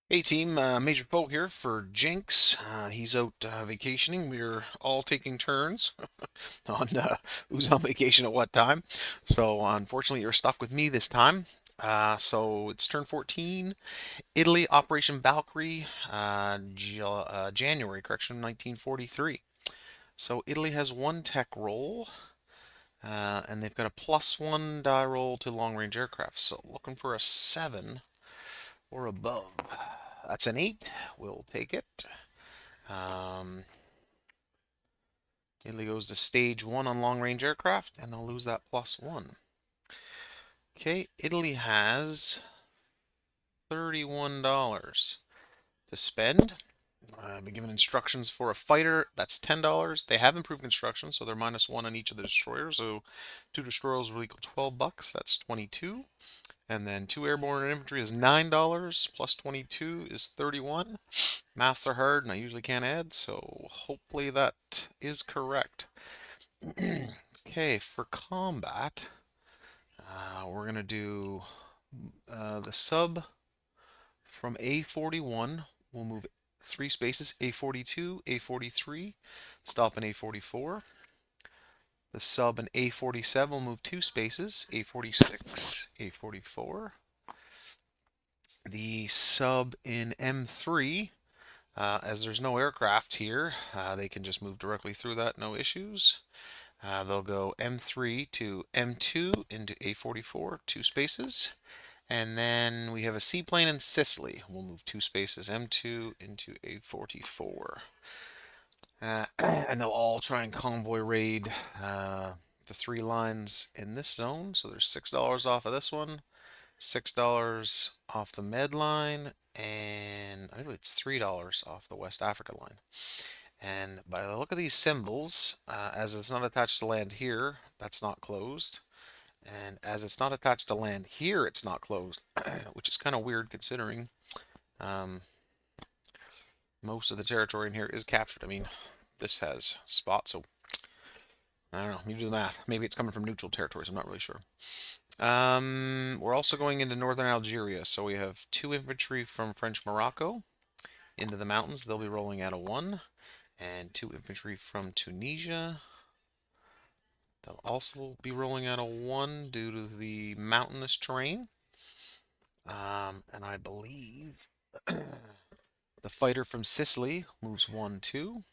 Hey team, Major Poe here for Jinx. He's out vacationing. We're all taking turns on who's on vacation at what time. So unfortunately, you're stuck with me this time. So it's turn 14. Italy, Operation Valkyrie, January, correction, 1943. So Italy has one tech roll, and they've got a +1 die roll to long-range aircraft. So looking for a 7 or above. That's an 8. We'll take it. Um, Italy goes to stage 1 on long-range aircraft, and they'll lose that +1. Okay, Italy has $31 to spend. I've been given instructions for a fighter. That's $10. They have improved instructions, so they're -1 on each of the destroyers. So two destroyers will equal $12. That's 22. And then two airborne and infantry is $9 plus 22 is 31. Maths are hard and I usually can't add, so hopefully that is correct. Okay, for combat, we're going to do the sub from A41. We'll move 3 spaces, A42, A43, stop in A44. The sub in A47 will move 2 spaces, A46, A44. The sub in M3, as there's no aircraft here, they can just move directly through that, no issues. They'll go M3 to M2 into A44, 2 spaces. And then we have a seaplane in Sicily. We'll move 2 spaces, M2 into A44. And they'll all try and convoy raid the 3 lines in this zone. So there's $6 off of this one, $6 off the Med line, and I believe it's $3 off the West Africa line. And by the look of these symbols, as it's not attached to land here, that's not closed. And as it's not attached to land here, it's not closed, which is kind of weird considering um, most of the territory in here is captured. I mean, this has spots, so I don't know. You do the math. Maybe it's coming from neutral territories. I'm not really sure. We're also going into northern Algeria, so we have two infantry from French Morocco into the mountains. They'll be rolling at a 1, and two infantry from Tunisia. They'll also be rolling at a 1 due to the mountainous terrain. And I believe the fighter from Sicily moves 1, 2.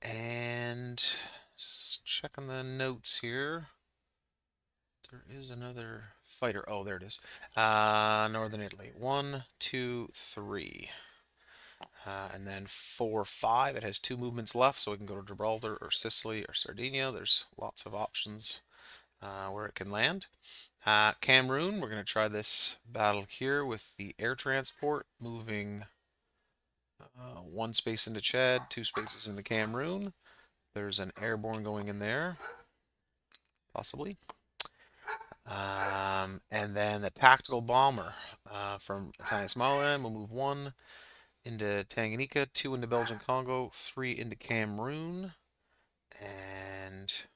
And checking the notes here. There is another fighter. Oh, there it is. Northern Italy. 1, 2, 3. And then 4, 5. It has 2 movements left, so it can go to Gibraltar or Sicily or Sardinia. There's lots of options where it can land. Cameroon, we're going to try this battle here with the air transport, moving 1 space into Chad, 2 spaces into Cameroon. There's an airborne going in there, possibly. And then the tactical bomber from Italian Somaliland will move 1 into Tanganyika, 2 into Belgian Congo, 3 into Cameroon, and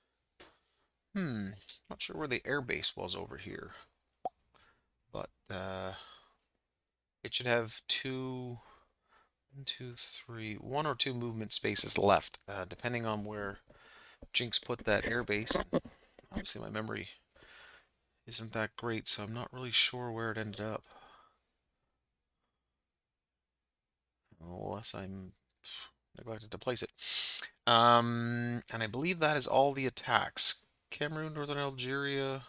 not sure where the air base was over here, but it should have 2, 1, 2, 3, 1 or 2 movement spaces left, depending on where Jinx put that air base. Obviously, my memory isn't that great, so I'm not really sure where it ended up. Unless I'm neglected to place it. And I believe that is all the attacks. Cameroon, Northern Algeria,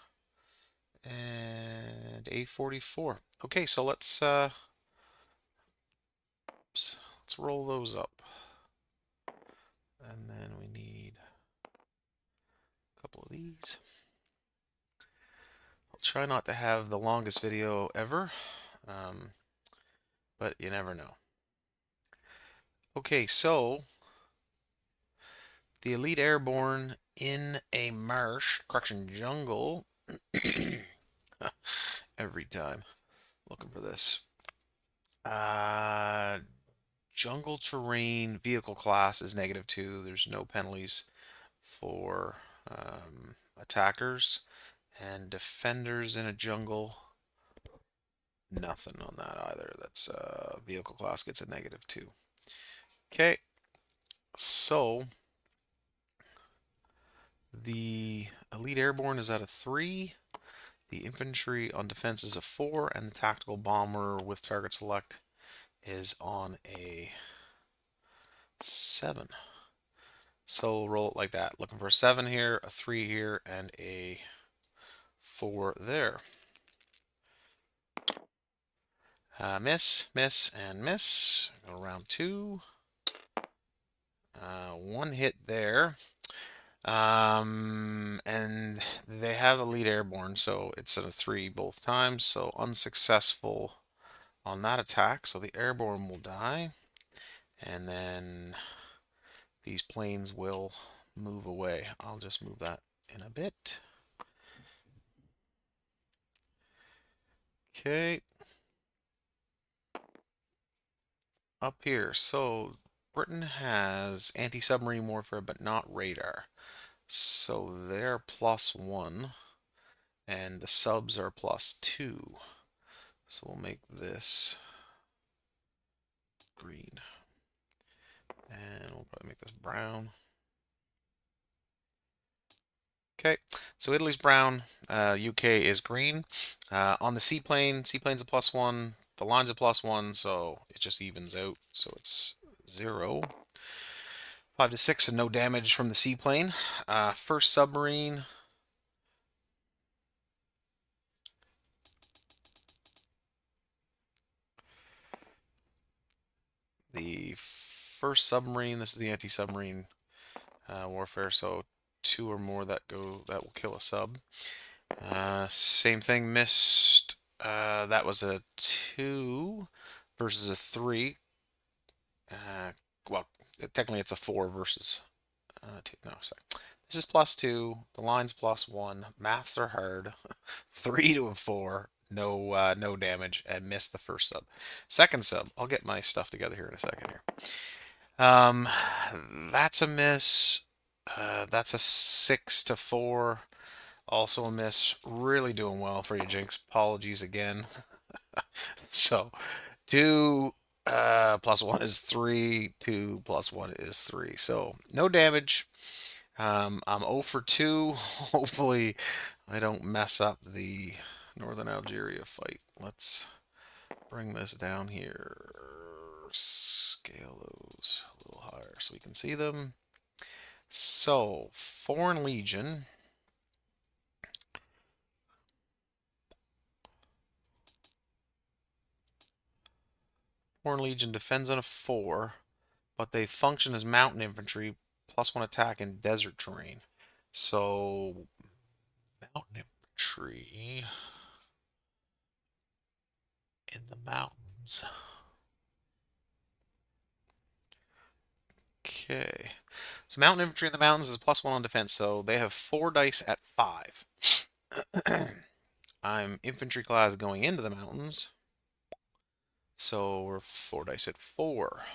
and A44. Okay, so let's roll those up. And then we need a couple of these. I'll try not to have the longest video ever, but you never know. Okay, so the Elite Airborne in a marsh, correction, jungle, every time. Looking for this. Uh, Jungle terrain vehicle class is -2. There's no penalties for attackers and defenders in a jungle. Nothing on that either. That's vehicle class gets a -2. Okay, so the elite airborne is at a 3. The infantry on defense is a 4, and the tactical bomber with target select is on a 7. So roll it like that. Looking for a 7 here, a 3 here, and a 4 there. Miss, miss, and miss. Go round 2. One hit there. And they have elite airborne, so it's at a 3 both times. So unsuccessful on that attack. So the airborne will die. And then these planes will move away. I'll just move that in a bit. Okay. Up here. So Britain has anti-submarine warfare, but not radar. So they're +1, and the subs are +2. So we'll make this green. And we'll probably make this brown. Okay, so Italy's brown, UK is green. On the seaplane's a +1, the line's a +1, so it just evens out. So it's 0. 5 to 6 and no damage from the seaplane. First submarine. The first submarine, this is the anti-submarine warfare, so 2 or more that will kill a sub. Same thing, missed. That was a 2 versus a 3. Well, technically it's a 4 versus 2. No, sorry. This is +2. The line's +1. Maths are hard. 3 to a 4. No damage, and missed the first sub. Second sub. I'll get my stuff together here in a second here. That's a miss. That's a 6 to 4. Also a miss. Really doing well for you, Jinx. Apologies again. So 2 +1 is 3. 2 +1 is 3. So no damage. I'm 0 for 2. Hopefully I don't mess up the Northern Algeria fight. Let's bring this down here. Scale those a little higher so we can see them. So, Foreign Legion. Foreign Legion defends on a 4, but they function as mountain infantry, +1 attack in desert terrain. So, mountain infantry in the mountains. Okay. So mountain infantry in the mountains is +1 on defense, so they have 4 dice at 5. I'm infantry class going into the mountains, so we're 4 dice at 4.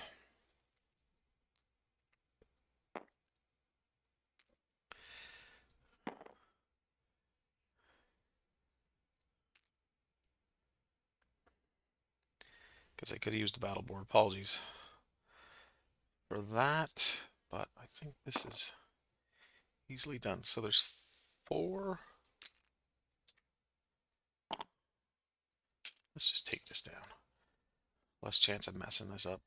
Because I could have used the battle board. Apologies for that, but I think this is easily done. So there's 4. Let's just take this down. Less chance of messing this up.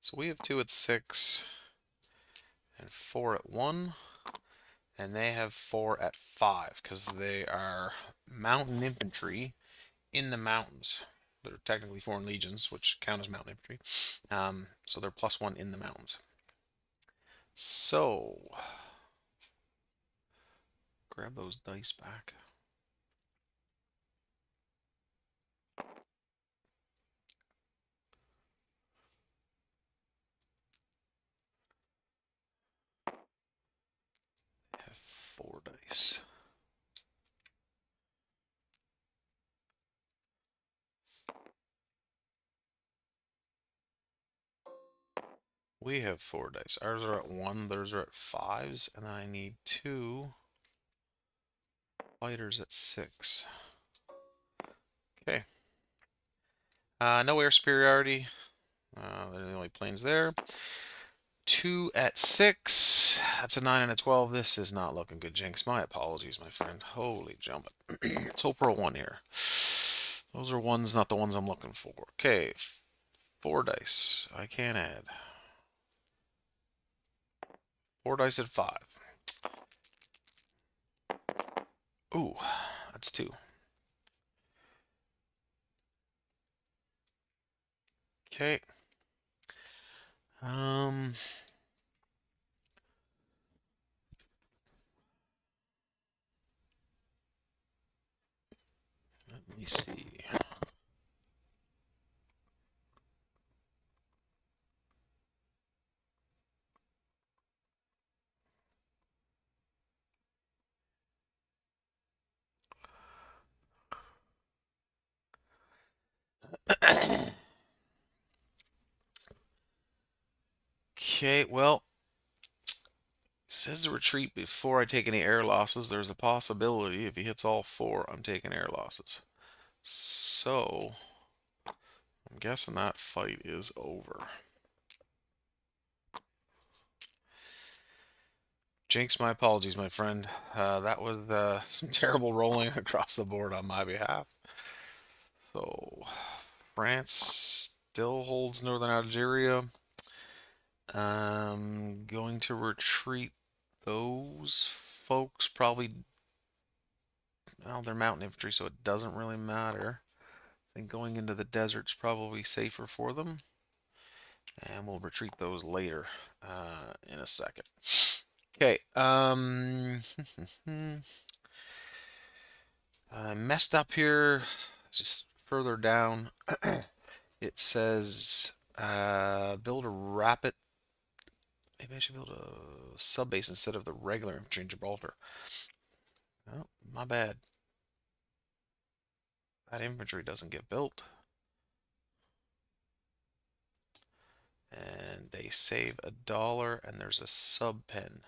So we have 2 at 6 and 4 at 1. And they have 4 at 5 because they are mountain infantry in the mountains. They're technically foreign legions, which count as mountain infantry. So they're +1 in the mountains. So, grab those dice back. I have 4 dice. we have 4 dice. Ours are at 1, theirs are at 5s, and I need 2 fighters at 6. Okay. No air superiority. They're the only planes there. 2 at 6. That's a 9 and a 12. This is not looking good, Jinx. My apologies, my friend. Holy jump it. Let's hope for a 1 here. Those are 1s, not the ones I'm looking for. Okay. 4 dice. I can't add. 4 dice at 5. Ooh, that's 2. Okay. Um, let me see. Okay, well, it says to retreat before I take any air losses. There's a possibility if he hits all 4, I'm taking air losses. So, I'm guessing that fight is over. Jinx, my apologies, my friend. That was some terrible rolling across the board on my behalf. So, France still holds Northern Algeria. Going to retreat those folks. Probably, well, they're mountain infantry, so it doesn't really matter. I think going into the desert's probably safer for them. And we'll retreat those later in a second. Okay. I messed up here. Just further down, it says build a rapid. Maybe I should build a sub base instead of the regular infantry in Gibraltar. Oh, my bad. That infantry doesn't get built. And they save $1, and there's a sub pen.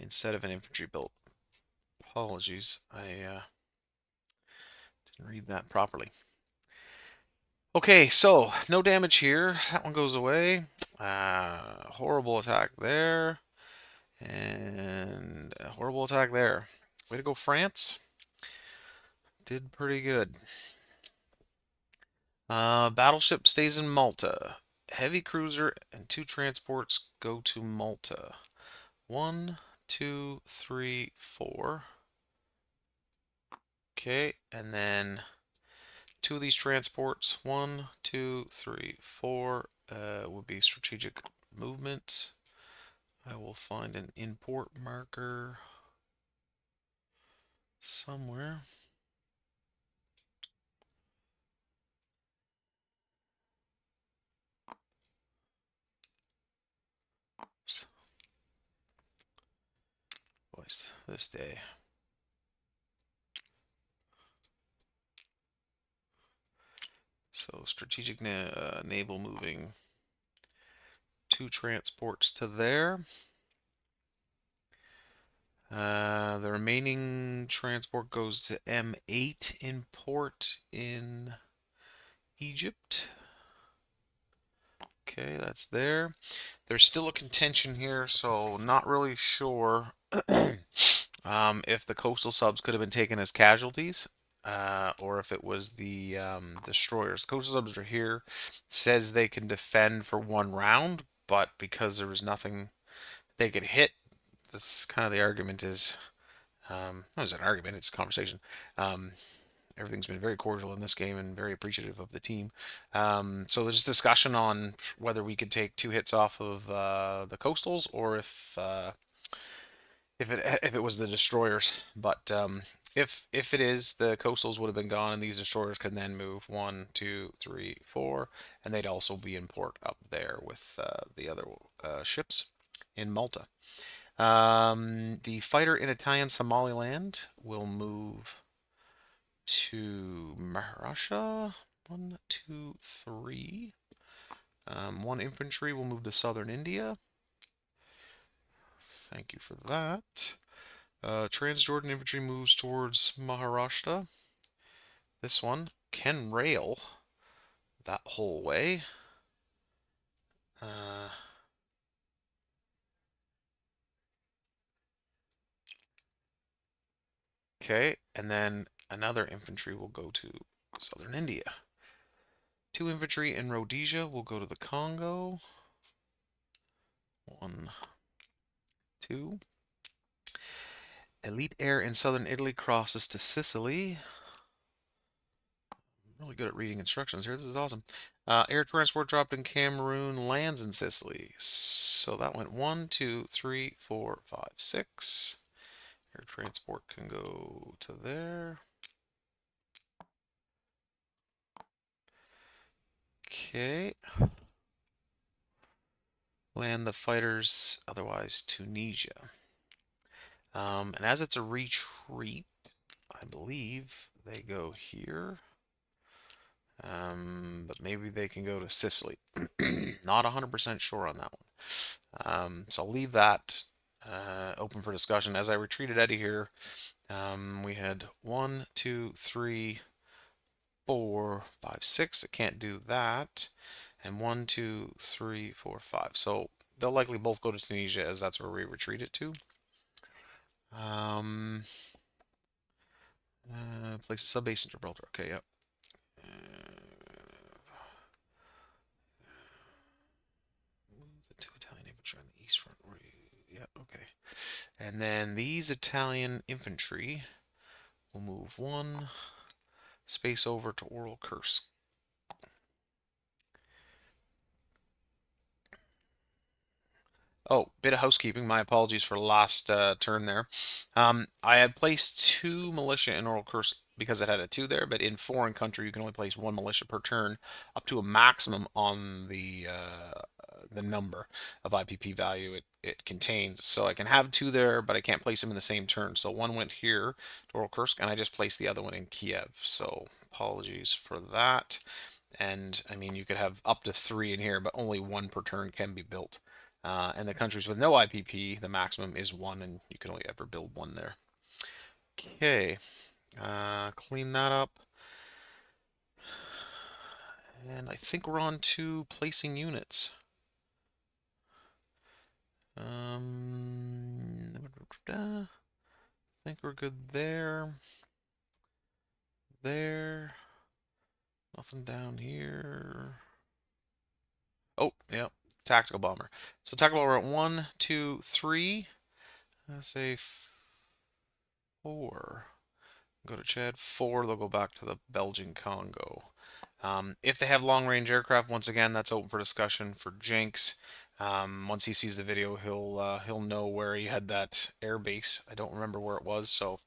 Instead of an infantry built. Apologies, I didn't read that properly. Okay, so no damage here. That one goes away. Horrible attack there. And a horrible attack there. Way to go, France. Did pretty good. Battleship stays in Malta. Heavy cruiser and 2 transports go to Malta. 1, 2, 3, 4. Okay, and then 2 of these transports. 1, 2, 3, 4 would be strategic movement. I will find an import marker somewhere. Oops. Voice this day. So strategic naval moving 2 transports to there. The remaining transport goes to M8 in port in Egypt. Okay, that's there. There's still a contention here, so not really sure if the coastal subs could have been taken as casualties. Or if it was the destroyers. Coastal subs are here. Says they can defend for 1 round, but because there was nothing they could hit, that's kind of the argument is. Not as an argument, it's a conversation. Everything's been very cordial in this game and very appreciative of the team. So there's discussion on whether we could take 2 hits off of the coastals or if it was the destroyers. But if it is, the coastals would have been gone, and these destroyers can then move 1, 2, 3, 4, and they'd also be in port up there with the other ships in Malta. The fighter in Italian Somaliland will move to Maharashtra. 1, 2, 3. One infantry will move to southern India. Thank you for that. Transjordan infantry moves towards Maharashtra. This one can rail that whole way. Uh, okay, and then another infantry will go to southern India. 2 infantry in Rhodesia will go to the Congo. 1, 2. Elite Air in southern Italy crosses to Sicily. I'm really good at reading instructions here. This is awesome. Air transport dropped in Cameroon, lands in Sicily. So that went 1, 2, 3, 4, 5, 6. Air transport can go to there. Okay. Land the fighters, otherwise Tunisia. And as it's a retreat, I believe they go here. But maybe they can go to Sicily. Not 100% sure on that one. So I'll leave that open for discussion. As I retreated out of here, we had 1, 2, 3, 4, 5, 6. I can't do that. And 1, 2, 3, 4, 5. So they'll likely both go to Tunisia as that's where we retreated to. Place a sub base in Gibraltar. Okay, yep. The 2 Italian infantry on the east front. Yeah, okay. And then these Italian infantry will move 1 space over to Oral Kursk. Oh, bit of housekeeping. My apologies for the last turn there. I had placed 2 militia in Oral Kursk because it had a 2 there, but in foreign country you can only place 1 militia per turn, up to a maximum on the number of IPP value it contains. So I can have 2 there, but I can't place them in the same turn. So 1 went here to Oral Kursk, and I just placed the other one in Kiev. So apologies for that. And I mean, you could have up to 3 in here, but only 1 per turn can be built. And the countries with no IPP, the maximum is 1, and you can only ever build 1 there. Okay, clean that up. And I think we're on to placing units. I think we're good there. There. Nothing down here. Oh, yeah, tactical bomber. So tactical bomber at 1, 2, 3. Let's say 4. Go to Chad. 4, they'll go back to the Belgian Congo. If they have long-range aircraft, once again, that's open for discussion for Jinx. Once he sees the video, he'll know where he had that air base. I don't remember where it was, so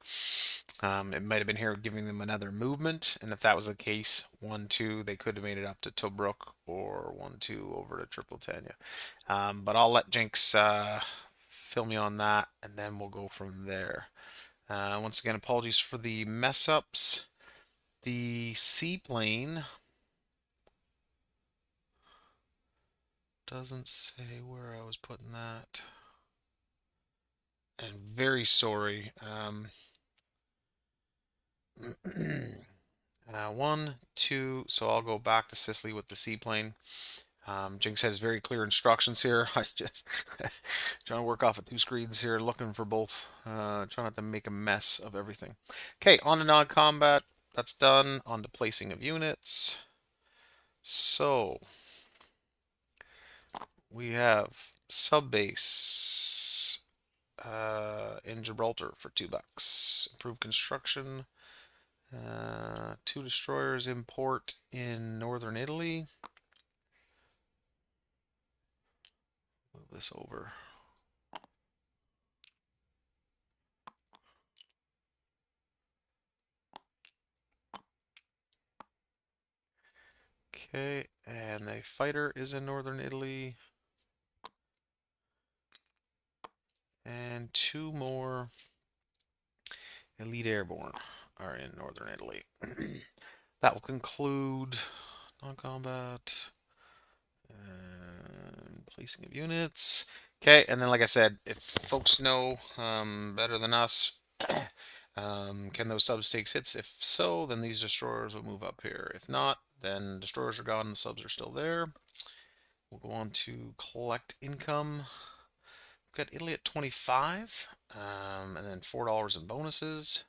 it might have been here giving them another movement. And if that was the case, 1, 2, they could have made it up to Tobruk, or 1, 2 over to Tripolitania. But I'll let Jinx fill me on that, and then we'll go from there. Once again, apologies for the mess ups. The seaplane doesn't say where I was putting that. And very sorry. 1, 2, so I'll go back to Sicily with the seaplane. Jinx has very clear instructions here. I just trying to work off of 2 screens here, looking for both. Trying not to make a mess of everything. Okay, on to non-combat. That's done. On to placing of units. So we have subbase in Gibraltar for $2. Improved construction. 2 destroyers in port in northern Italy. Move this over. Okay, and a fighter is in northern Italy. And 2 more elite airborne. are in northern Italy. That will conclude non-combat and placing of units. Okay, and then like I said, if folks know better than us, can those subs take hits? If so, then these destroyers will move up here. If not, then destroyers are gone and the subs are still there. We'll go on to collect income. We've got Italy at 25, and then $4 in bonuses.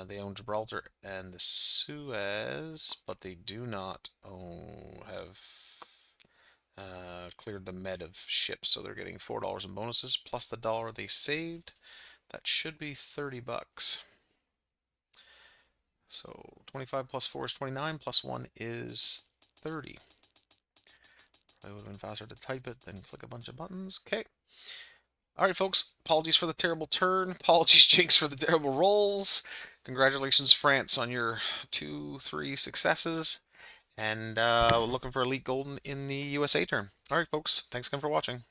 They own Gibraltar and the Suez, but they do not have cleared the med of ships, so they're getting $4 in bonuses plus the dollar they saved. That should be 30 bucks. So 25 plus 4 is 29, plus 1 is 30. It would have been faster to type it than click a bunch of buttons. Okay. All right, folks. Apologies for the terrible turn. Apologies, Jinx, for the terrible rolls. Congratulations, France, on your 2-3 successes. And looking for Elite Golden in the USA turn. All right, folks. Thanks again for watching.